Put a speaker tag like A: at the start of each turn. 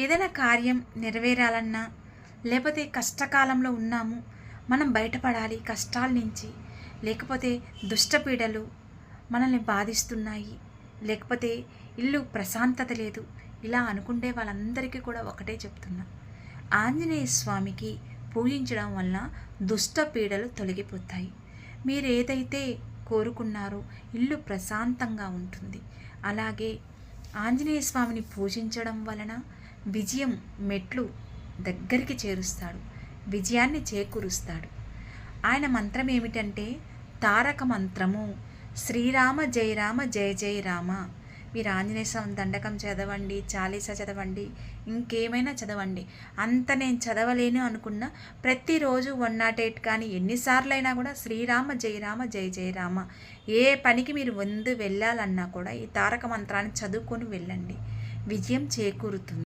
A: ఏదైనా కార్యం నెరవేరాలన్నా, లేకపోతే కష్టకాలంలో ఉన్నాము, మనం బయటపడాలి కష్టాల నుంచి, లేకపోతే దుష్టపీడలు మనల్ని బాధిస్తున్నాయి, లేకపోతే ఇల్లు ప్రశాంతత లేదు, ఇలా అనుకుంటే వాళ్ళందరికీ కూడా ఒకటే చెప్తున్నా. ఆంజనేయ స్వామికి పూజించడం వలన దుష్టపీడలు తొలగిపోతాయి. మీరు ఏదైతే కోరుకున్నారో ఇల్లు ప్రశాంతంగా ఉంటుంది. అలాగే ఆంజనేయ స్వామిని పూజించడం వలన విజయం మెట్లు దగ్గరికి చేరుస్తాడు, విజయాన్ని చేకూరుస్తాడు. ఆయన మంత్రం ఏమిటంటే తారక మంత్రము, శ్రీరామ జయ రామ జయ జయ రామ. మీరు ఆంజనేయ స్వామి దండకం చదవండి, చాలీసా చదవండి, ఇంకేమైనా చదవండి. అంత నేను చదవలేను అనుకున్న ప్రతిరోజు 108 కానీ ఎన్నిసార్లైనా కూడా శ్రీరామ జయ రామ జయ జయ రామ. ఏ పనికి మీరు ముందు వెళ్ళాలన్నా కూడా ఈ తారక మంత్రాన్ని చదువుకొని వెళ్ళండి, విజయం చేకూరుతుంది.